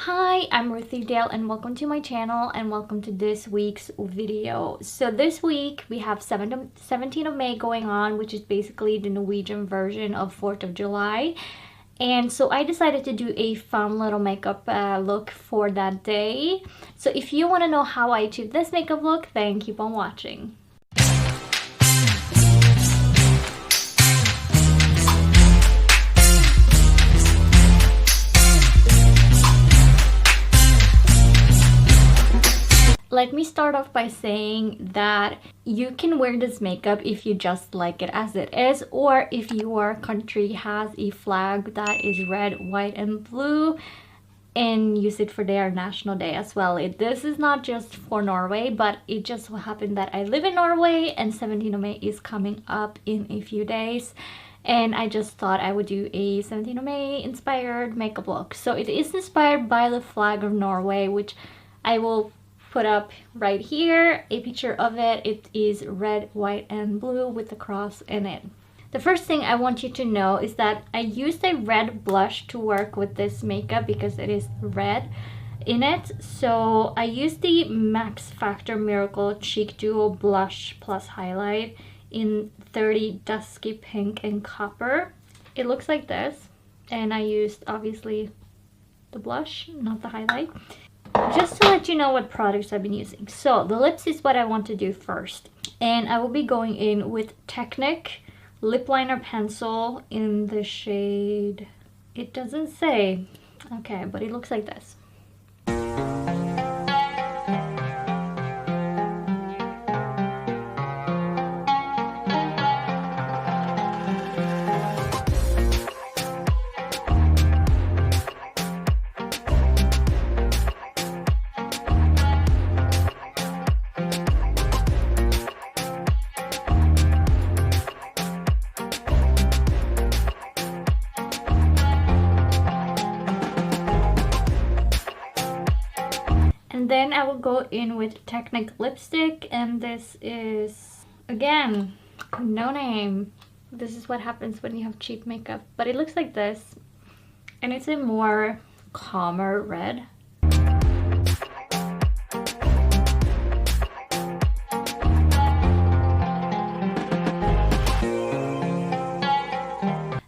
Hi, I'm Ruthie Dahle and welcome to my channel and welcome to this week's video. So this week we have 17th of May going on, which is basically the Norwegian version of 4th of July. And so I decided to do a fun little makeup look for that day. So if you want to know how I achieved this makeup look, then keep on watching. Let me start off by saying that you can wear this makeup if you just like it as it is, or if your country has a flag that is red, white, and blue, and use it for their national day as well. This is not just for Norway, but it just so happened that I live in Norway and 17th of May is coming up in a few days. And I just thought I would do a 17th of May inspired makeup look. So it is inspired by the flag of Norway, which I will put up right here a picture of it. It is red, white, and blue with the cross in it. The first thing I want you to know is that I used a red blush to work with this makeup because it is red in it. So I used the Max Factor Miracle Cheek Duo Blush Plus Highlight in 30 Dusky Pink and Copper. It looks like this, and I used obviously the blush, not the highlight. Just to let you know what products I've been using. So the lips is what I want to do first, and I will be going in with Technic Lip Liner Pencil in the shade, it doesn't say, okay, but it looks like this. Then I will go in with Technic Lipstick, and this is, again, no name. This is what happens when you have cheap makeup, but it looks like this, and it's a more calmer red.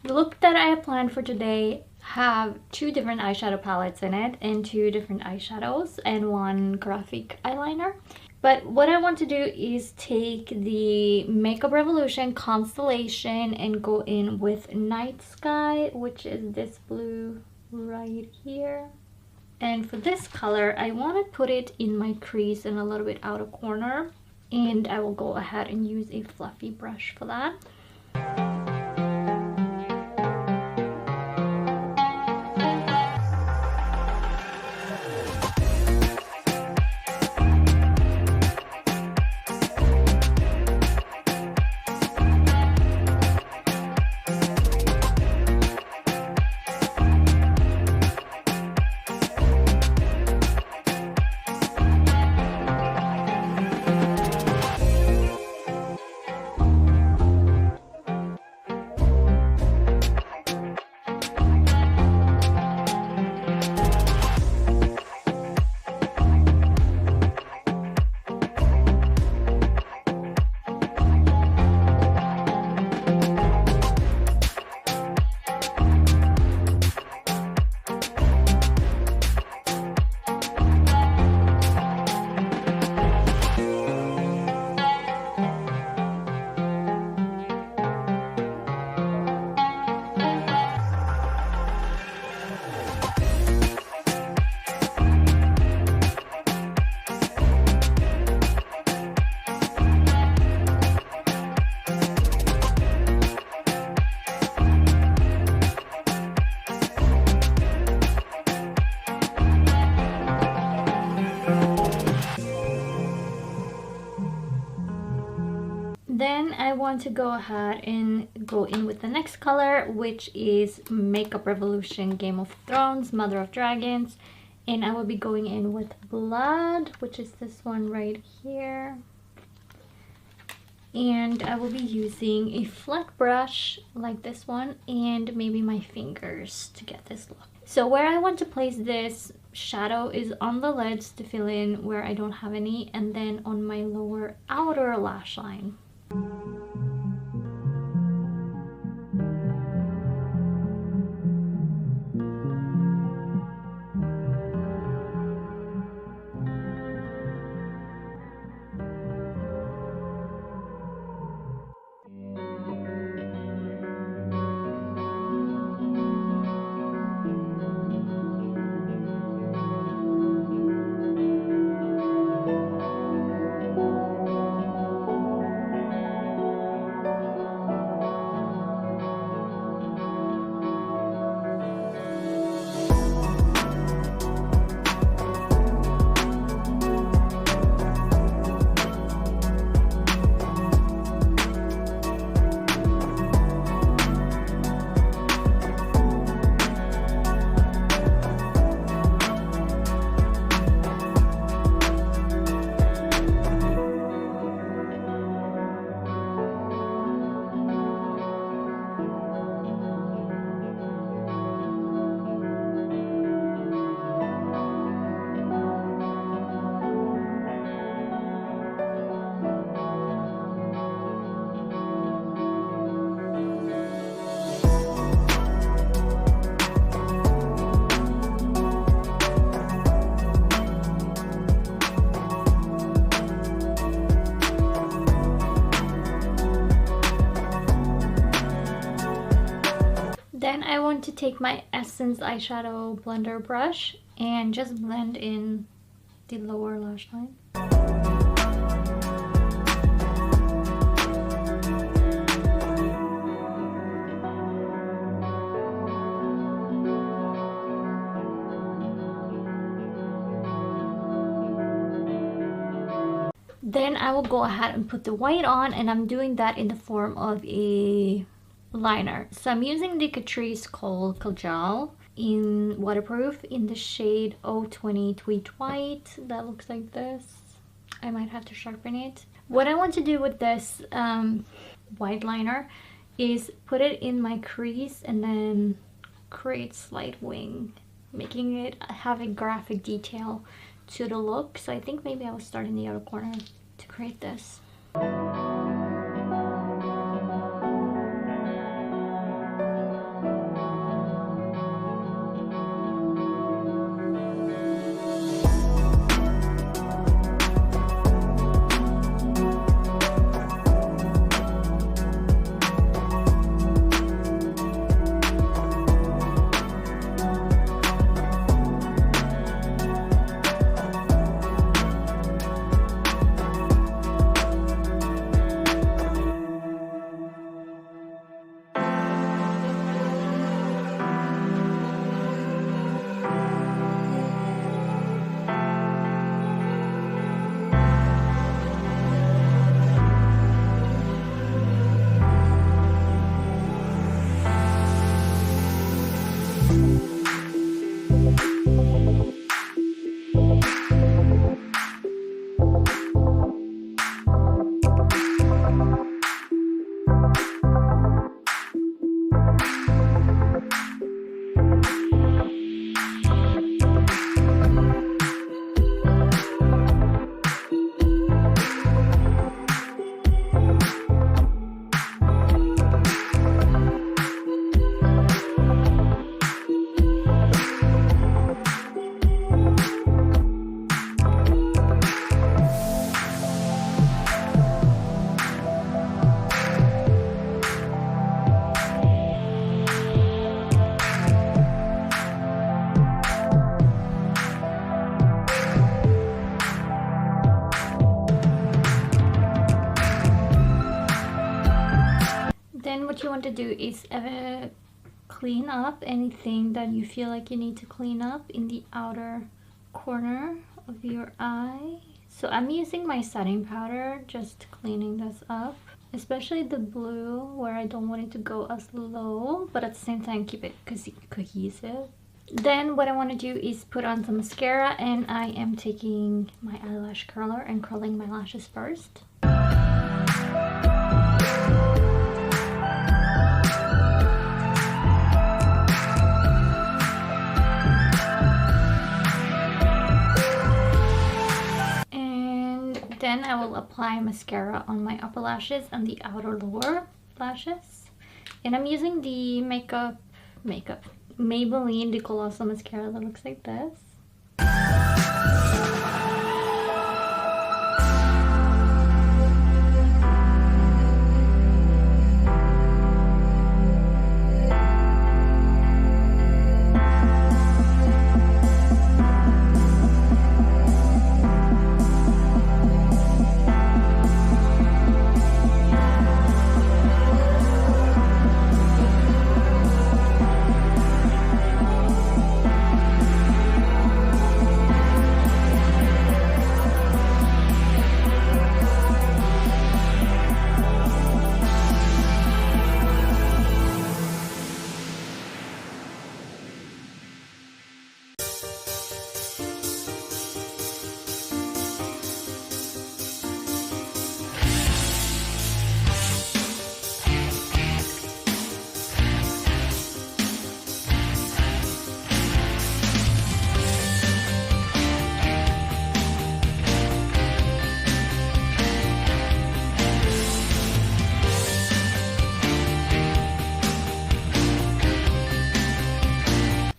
The look that I have planned for today have two different eyeshadow palettes in it, and two different eyeshadows, and one graphic eyeliner. But what I want to do is take the Makeup Revolution Constellation and go in with Night Sky, which is this blue right here. And for this color, I want to put it in my crease and a little bit outer corner, and I will go ahead and use a fluffy brush for that. Then I want to go ahead and go in with the next color, which is Makeup Revolution Game of Thrones Mother of Dragons, and I will be going in with Blood, which is this one right here. And I will be using a flat brush like this one and maybe my fingers to get this look. So where I want to place this shadow is on the lids to fill in where I don't have any, and then on my lower outer lash line. Then I want to take my Essence eyeshadow blender brush and just blend in the lower lash line. Then I will go ahead and put the white on, and I'm doing that in the form of a liner. So I'm using the Catrice Kohl Kajal in waterproof in the shade 020 Tweed White. That looks like this. I might have to sharpen it. What I want to do with this white liner is put it in my crease and then create slight wing, making it have a graphic detail to the look. So I think maybe I will start in the outer corner to create this. Then what you want to do is clean up anything that you feel like you need to clean up in the outer corner of your eye. So I'm using my setting powder, just cleaning this up, especially the blue where I don't want it to go as low, but at the same time keep it cohesive. Then what I want to do is put on some mascara, and I am taking my eyelash curler and curling my lashes first. Then I will apply mascara on my upper lashes and the outer lower lashes. And I'm using the Maybelline The Colossal mascara that looks like this.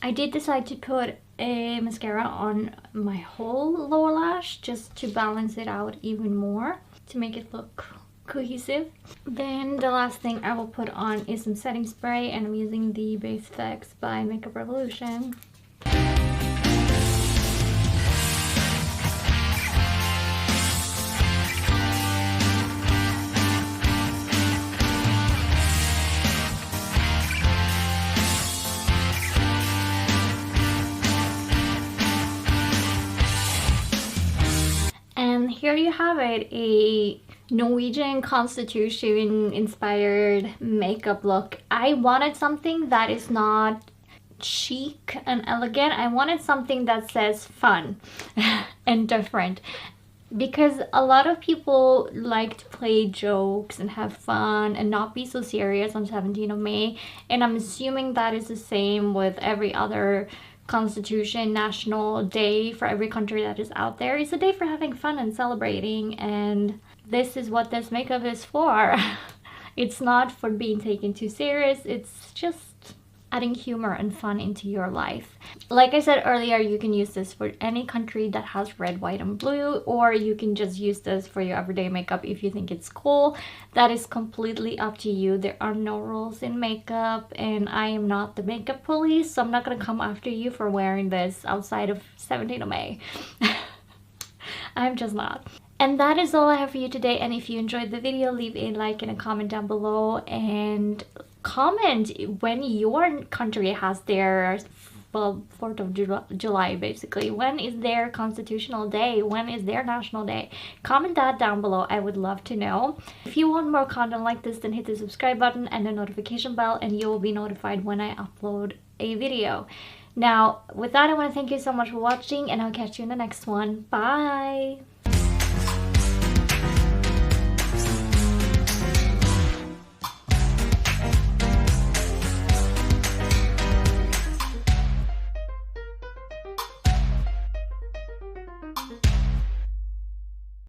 I did decide to put a mascara on my whole lower lash just to balance it out even more, to make it look cohesive. Then the last thing I will put on is some setting spray, and I'm using the Base Effects by Makeup Revolution. And here you have it, a Norwegian Constellation inspired makeup look. I wanted something that is not chic and elegant. I wanted something that says fun and different, because a lot of people like to play jokes and have fun and not be so serious on 17th of May, and I'm assuming that is the same with every other Constitution national day for every country that is out there. It's a day for having fun and celebrating, and this is what this makeup is for. It's not for being taken too serious, it's just adding humor and fun into your life. Like I said earlier, you can use this for any country that has red, white, and blue, or you can just use this for your everyday makeup if you think it's cool. That is completely up to you. There are no rules in makeup, and I am not the makeup police, so I'm not gonna come after you for wearing this outside of 17th of May. I'm just not. And that is all I have for you today, and if you enjoyed the video, leave a like and a comment down below, and comment when your country has their, well, 4th of July basically. When is their constitutional day? When is their national day? Comment that down below. I would love to know. If you want more content like this, then hit the subscribe button and the notification bell, and you will be notified when I upload a video. Now, with that, I want to thank you so much for watching, and I'll catch you in the next one. Bye!